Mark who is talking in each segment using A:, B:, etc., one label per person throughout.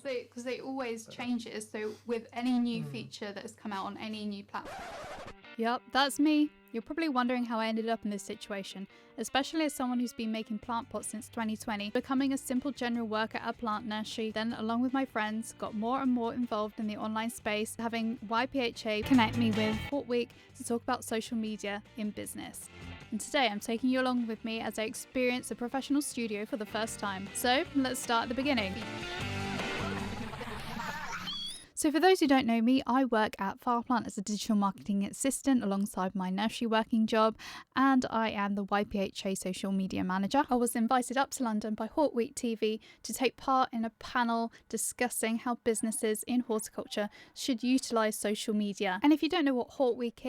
A: because they always change it. So with any new feature that has come out on any new platform. Yup, that's me. You're probably wondering how I ended up in this situation, especially as someone who's been making plant pots since 2020, becoming a simple general worker at a plant nursery, then along with my friends, got more and more involved in the online space, having YPHA connect me with HortWeek to talk about social media in business. And today I'm taking you along with me as I experience a professional studio for the first time. So let's start at the beginning. So for those who don't know me, I work at Farplant as a digital marketing assistant alongside my nursery working job, and I am the YPHA social media manager. I was invited up to London by HortWeek TV to take part in a panel discussing how businesses in horticulture should utilise social media. And if you don't know what HortWeek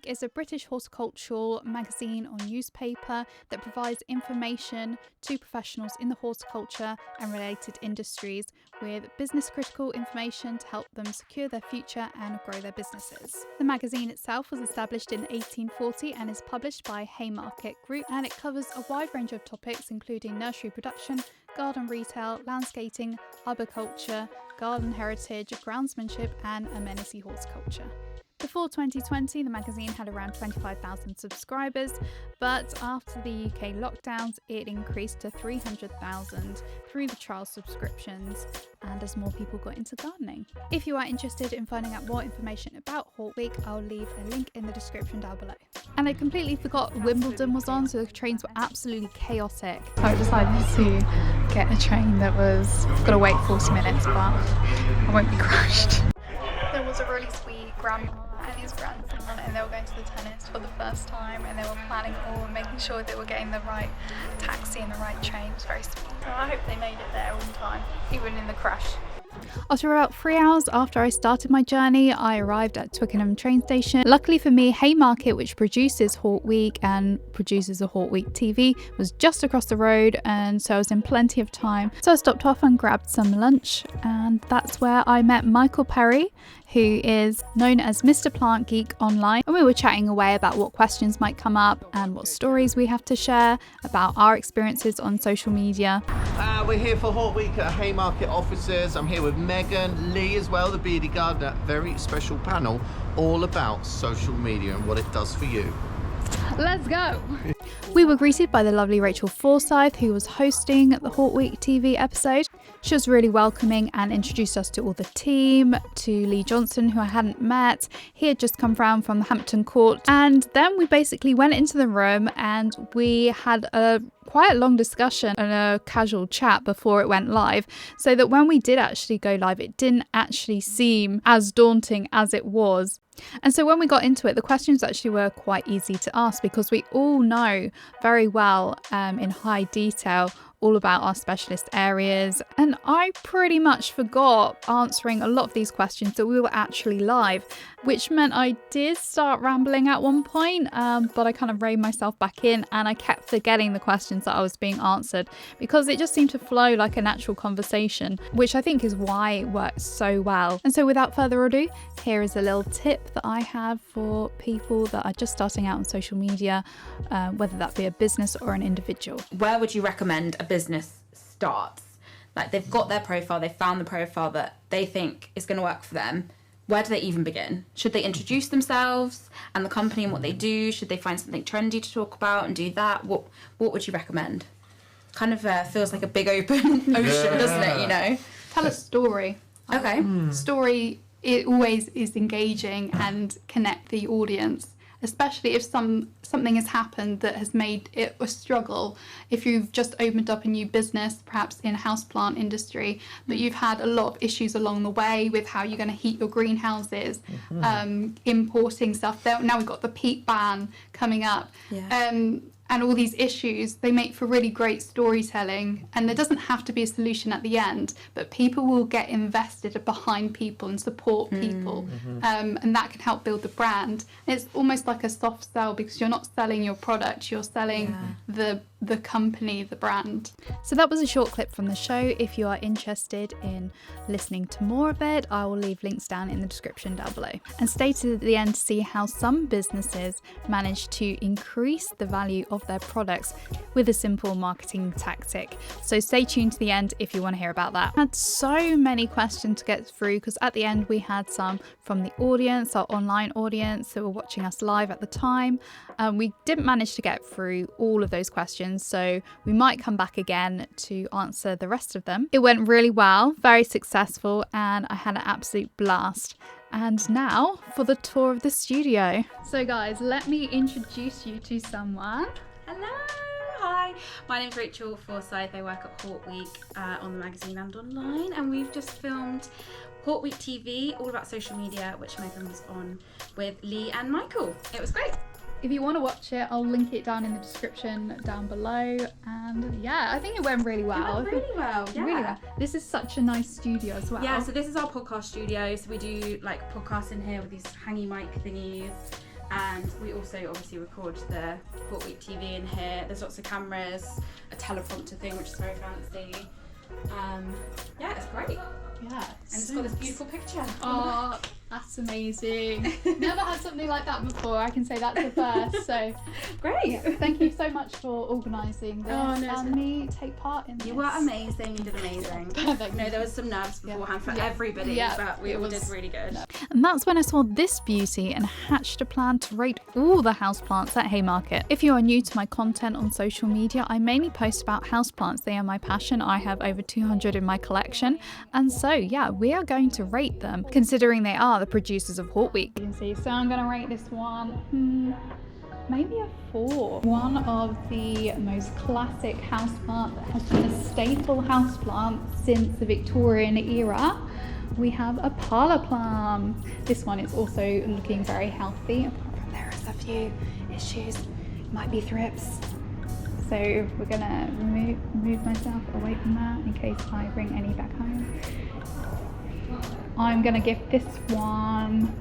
A: is a British horticultural magazine or newspaper that provides information to professionals in the horticulture and related industries with business critical information to help them secure their future and grow their businesses. The magazine itself was established in 1840 and is published by Haymarket Group, and it covers a wide range of topics including nursery production, garden retail, landscaping, arboriculture, garden heritage, groundsmanship and amenity horticulture. Before 2020, the magazine had around 25,000 subscribers, but after the UK lockdowns, it increased to 300,000 through the trial subscriptions and as more people got into gardening. If you are interested in finding out more information about HortWeek, I'll leave a link in the description down below. And I completely forgot Wimbledon was on, so the trains were absolutely chaotic. So I decided to get a train that was going to wait 40 minutes, but I won't be crushed. There was a really sweet grandma and his grandson, and they were going to the tennis for the first time, and they were planning all and making sure they were getting the right taxi and the right train. It was very sweet. So I hope they made it there on time, even in the crash. After about 3 hours after I started my journey, I arrived at Twickenham train station. Luckily for me, Haymarket, which produces HortWeek and produces a HortWeek TV, was just across the road, and so I was in plenty of time. So I stopped off and grabbed some lunch, and that's where I met Michael Perry, who is known as Mr. Plant Geek online, and we were chatting away about what questions might come up and what stories we have to share about our experiences on social media.
B: We're here for HortWeek at Haymarket offices. I'm here with Megan, Lee as well, the bearded gardener. Very special panel all about social media and what it does for you.
A: Let's go! We were greeted by the lovely Rachel Forsyth, who was hosting the HortWeek TV episode. She was really welcoming and introduced us to all the team, to Lee Johnson, who I hadn't met. He had just come round from Hampton Court. And then we basically went into the room and we had a quite a long discussion and a casual chat before it went live, so that when we did actually go live, it didn't actually seem as daunting as it was. And so when we got into it, the questions actually were quite easy to ask because we all know very well in high detail all about our specialist areas, and I pretty much forgot answering a lot of these questions that we were actually live, which meant I did start rambling at one point, but I kind of reined myself back in and I kept forgetting the questions that I was being answered because it just seemed to flow like a natural conversation, which I think is why it works so well. And so without further ado, here is a little tip that I have for people that are just starting out on social media, whether that be a business or an individual.
C: Where would you recommend a business starts? Like, they've got their profile, they've found the profile that they think is going to work for them. Where do they even begin? Should they introduce themselves and the company and what they do? Should they find something trendy to talk about and do that? What would you recommend? Kind of feels like a big open ocean, doesn't it, you know?
A: Tell a story.
C: Okay.
A: Story, it always is engaging and connect the audience, especially if something has happened that has made it a struggle. If you've just opened up a new business, perhaps in houseplant industry, but you've had a lot of issues along the way with how you're going to heat your greenhouses, importing stuff. Now we've got the peat ban coming up. And all these issues, they make for really great storytelling, and there doesn't have to be a solution at the end, but people will get invested behind people and support people, and that can help build the brand. It's almost like a soft sell because you're not selling your product, you're selling the the company, the brand. So that was a short clip from the show. If you are interested in listening to more of it, I will leave links down in the description down below. And stay to the end to see how some businesses manage to increase the value of their products with a simple marketing tactic. So stay tuned to the end if you want to hear about that. I had so many questions to get through because at the end we had some from the audience, our online audience that were watching us live at the time. We didn't manage to get through all of those questions, so we might come back again to answer the rest of them. It went really well, very successful, and I had an absolute blast. And now for the tour of the studio. So guys, let me introduce you to someone.
C: Hello, hi. My name's Rachel Forsyth. I work at HortWeek on the magazine and online, and we've just filmed HortWeek TV, all about social media, which Megan was on with Lee and Michael. It was great.
A: If you want to watch it, I'll link it down in the description down below. And yeah, I think it went really well.
C: It went really well, yeah.
A: Really well. This is such a nice studio as well.
C: Yeah, so this is our podcast studio. So we do like podcasts in here with these hangy mic thingies. And we also obviously record the HortWeek TV in here. There's lots of cameras, a teleprompter thing, which is very fancy. Yeah, it's great.
A: Yeah.
C: And it's got this beautiful picture.
A: Oh, that's amazing. Never had something like that before. I can say that's the first. So
C: Great.
A: thank you so much for organising this and me take part in this.
C: You were amazing. You did amazing.
A: Perfect.
C: No, there was some nerves beforehand for everybody, but we all did really good.
A: And that's when I saw this beauty and hatched a plan to rate all the houseplants at Haymarket. If you are new to my content on social media, I mainly post about houseplants. They are my passion. I have over 200 in my collection. And so, yeah, we are going to rate them, considering they are the producers of HortWeek. You can see, so I'm going to rate this one, maybe a 4. One of the most classic houseplants that has been a staple houseplant since the Victorian era. We have a parlour plum. This one is also looking very healthy. Apart from there is a few issues, might be thrips. So we're gonna move myself away from that in case I bring any back home. I'm gonna give this one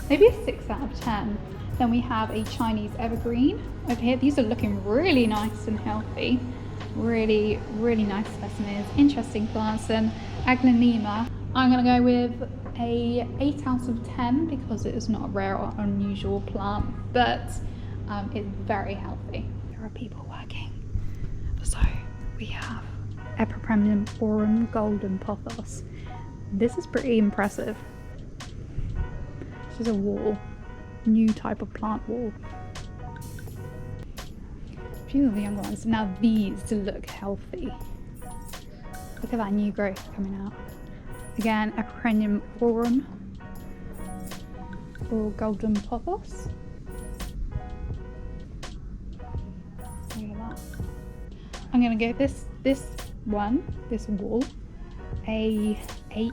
A: maybe a 6 out of 10. Then we have a Chinese evergreen over here. These are looking really nice and healthy. Really, really nice specimens, interesting plants. And Aglaonema, I'm gonna go with a 8 out of 10 because it is not a rare or unusual plant, but it's very healthy. There are people working. So we have Epipremnum golden pothos. This is pretty impressive. This is a wall, new type of plant wall. A few of the younger ones. Now these look healthy. Look at that new growth coming out. Again, Epipremnum or golden pothos. Look at that. I'm gonna give this wall, a 8.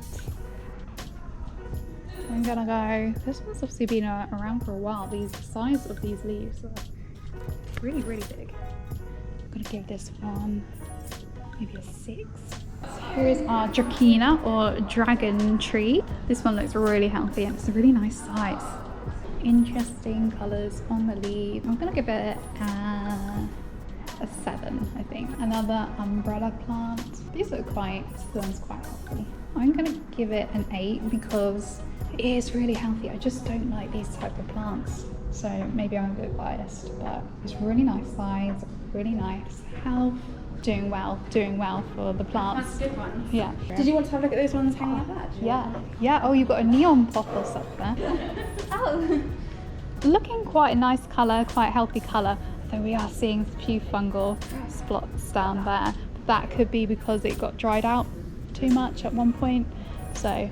A: I'm gonna go, this one's obviously been around for a while. The size of these leaves are really, really big. I'm gonna give this one maybe a 6. So here is our Dracaena or dragon tree. This one looks really healthy and it's a really nice size. Interesting colours on the leaf. I'm gonna give it a 7, I think. Another umbrella plant. These look this one's quite healthy. I'm gonna give it an 8 because it is really healthy. I just don't like these type of plants. So maybe I'm a bit biased, but it's really nice size, really nice health. Doing well for the plants.
C: That's good ones.
A: Yeah.
C: Did you want to have a look at those ones hanging out there?
A: Yeah. Oh, you've got a neon pothos up there.
C: Oh.
A: Looking quite a nice colour, quite a healthy colour. Though we are seeing a few fungal spots down there. That could be because it got dried out too much at one point. So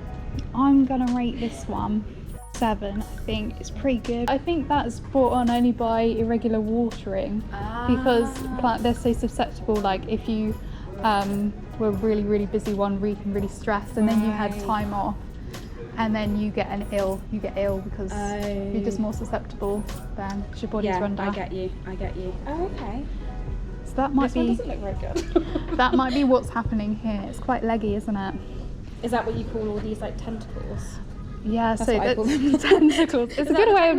A: I'm gonna rate this one 7. I think it's pretty good. I think that's brought on only by irregular watering because they're so susceptible. Like if you were really busy one week and really stressed, and then you had time off, and then you get ill because you're just more susceptible then your body's run down.
C: I get you. Oh, okay.
A: So that might
C: This one doesn't look very good.
A: that might be what's happening here. It's quite leggy, isn't it?
C: Is that what you call all these like tentacles?
A: Yeah,
C: That's
A: so
C: what I call them.
A: tentacles. It's a good way of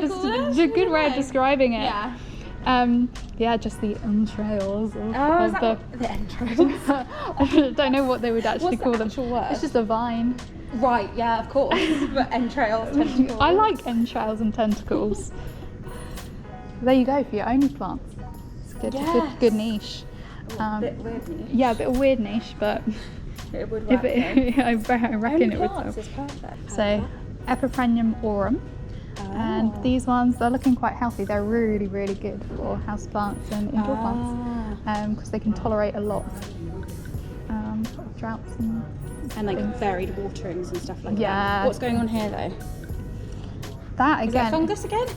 C: a good way of
A: describing it.
C: Yeah.
A: Yeah, just the entrails of,
C: Oh, is
A: of
C: that the entrails?
A: I don't know what they would actually
C: What's
A: call
C: the
A: them.
C: actual word?
A: It's just a vine.
C: Right, yeah, of course. But entrails, tentacles.
A: I like entrails and tentacles. There you go for your only plants. It's good,
C: Yes.
A: good niche.
C: A bit weird niche.
A: Yeah, a bit of weird niche, but
C: It would
A: if
C: work.
A: it, I reckon it would.
C: Plants is perfect.
A: So, Epipremnum aurum. And these ones, they're looking quite healthy. They're really, really good for house plants and indoor plants because they can tolerate a lot of droughts
C: And like varied waterings and stuff like
A: Yeah.
C: that. What's going on here though?
A: that
C: Is
A: again.
C: that fungus again?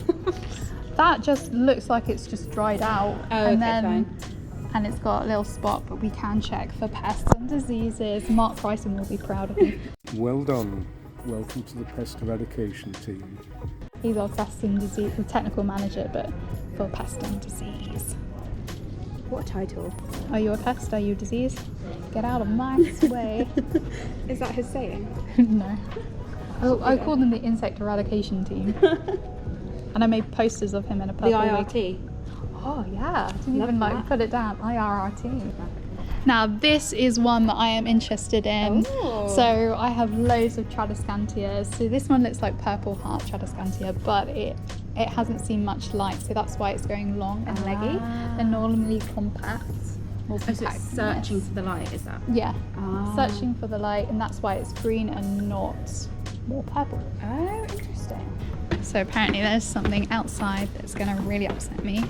A: That just looks like it's just dried out.
C: Oh,
A: and
C: okay,
A: then, and it's got a little spot, but we can check for pests and diseases. Mark Bryson will be proud of me.
D: Well done. Welcome to the pest eradication team.
A: He's our pest and disease technical manager, but for pest and disease.
C: What title?
A: Are you a pest? Are you a disease? Get out of my way.
C: Is that his saying?
A: No. Oh, I call them the insect eradication team. And I made posters of him in a
C: The
A: purple wig.
C: IRT.
A: Oh yeah, I didn't
C: Love
A: even
C: that.
A: put it down. IRRT. Now this is one that I am interested in.
C: Oh.
A: So I have loads of Tradescantias. So this one looks like purple heart Tradescantia, but it hasn't seen much light, so that's why it's going long and leggy. They're normally compact. More
C: So it's
A: compact than
C: searching
A: this.
C: for the light, is that?
A: Yeah,
C: Ah.
A: searching for the light, and that's why it's green and not more purple.
C: Oh, interesting.
A: So apparently there's something outside that's going to really upset me.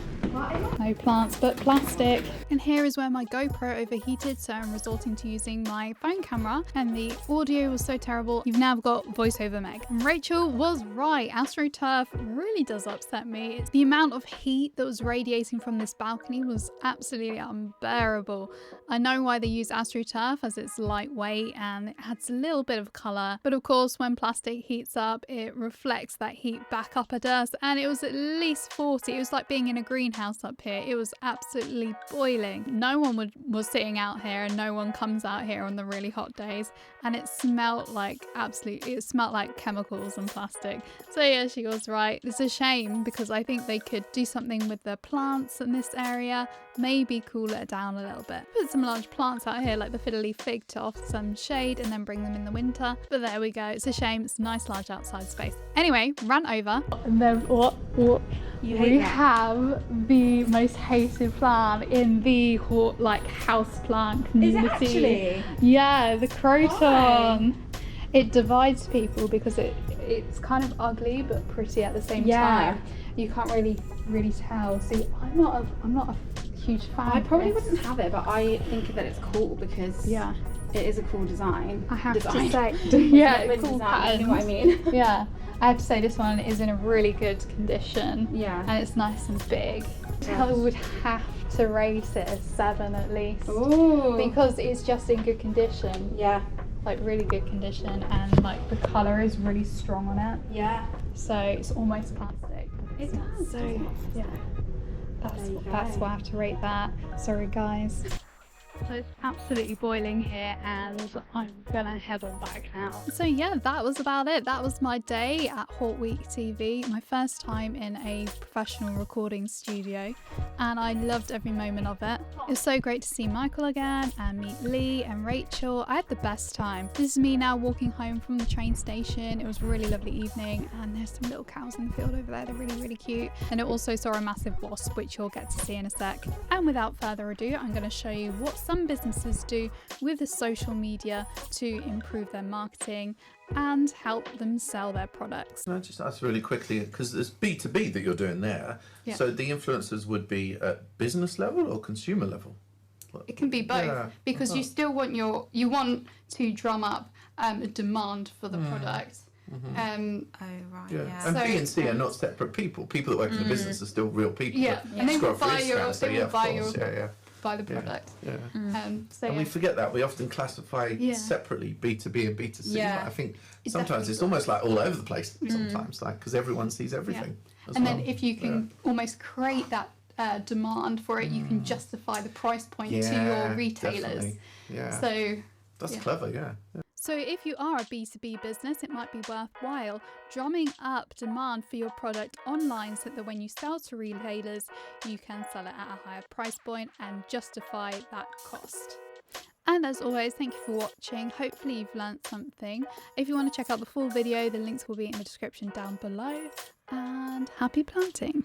A: No plants but plastic. And here is where my GoPro overheated, so I'm resorting to using my phone camera, and the audio was so terrible. You've now got voiceover Meg. And Rachel was right. AstroTurf really does upset me. It's the amount of heat that was radiating from this balcony was absolutely unbearable. I know why they use AstroTurf, as it's lightweight and it adds a little bit of colour, but of course when plastic heats up it reflects that heat back up at us, and it was at least 40. It was like being in a greenhouse up here. It was absolutely boiling. No one was sitting out here, and no one comes out here on the really hot days, and it smelled like chemicals and plastic. So yeah, she was right. It's a shame because I think they could do something with the plants in this area, maybe cool it down a little bit. Put some large plants out here like the fiddly fig to offer some shade and then bring them in the winter. But there we go. It's a shame. It's a nice large outside space. Anyway, run over. And then what we have the most hated plant in the house plant community.
C: Is it actually?
A: Yeah, the croton. It divides people because it's kind of ugly but pretty at the same time. You can't really tell. See, I'm not a huge fan.
C: I probably
A: of this.
C: wouldn't have it, but I think that it's cool because
A: Yeah,
C: it is a cool design.
A: I have
C: Design.
A: to say, yeah,
C: With
A: cool
C: design, you
A: patterns.
C: know what I mean?
A: Yeah, I have to say this one is in a really good condition.
C: Yeah.
A: And it's nice and big. I would have to rate it a 7 at least.
C: Ooh.
A: Because it's just in good condition.
C: Yeah.
A: Like really good condition, and like the colour is really strong on it.
C: Yeah.
A: So it's almost plastic.
C: It does.
A: So yeah, that's why I have to rate that. Sorry guys. So it's absolutely boiling here, and I'm gonna head on back now. So yeah, that was about it. That was my day at HortWeek TV, my first time in a professional recording studio, and I loved every moment of it. It was so great to see Michael again and meet Lee and Rachel. I had the best time. This is me now walking home from the train station. It was a really lovely evening, and there's some little cows in the field over there. They're really, really cute. And it also saw a massive wasp, which you'll get to see in a sec. And without further ado, I'm going to show you what some businesses do with the social media to improve their marketing and help them sell their products.
B: Can I just ask really quickly, because there's B2B that you're doing there,
A: Yeah.
B: so the influencers would be at business level or consumer level?
A: It can be both,
B: Yeah.
A: because you still want you want to drum up a demand for the product.
C: Oh right.
B: Yeah.
C: Yeah.
B: And
A: So-
B: B and C are not separate people. People that work in the business are still real people.
A: Yeah,
B: that
A: and they will
B: scroll through
A: buy your
B: Instagram, so yeah, of course. Yeah.
A: buy the product.
B: Yeah.
A: So
B: And we forget that. We often classify
A: Yeah.
B: separately B2B and B2C.
C: Yeah.
B: But I think
A: It's
B: sometimes
A: definitely
B: it's almost like all over the place sometimes, like, because everyone sees everything. As
A: and
B: well.
A: then if you can almost create that demand for it, you can justify the price point to your retailers.
B: Definitely. Yeah.
A: So
B: That's
A: yeah.
B: clever, yeah.
A: So So if you are a B2B business, it might be worthwhile drumming up demand for your product online so that when you sell to retailers, you can sell it at a higher price point and justify that cost. And as always, thank you for watching. Hopefully you've learnt something. If you want to check out the full video, the links will be in the description down below. And happy planting!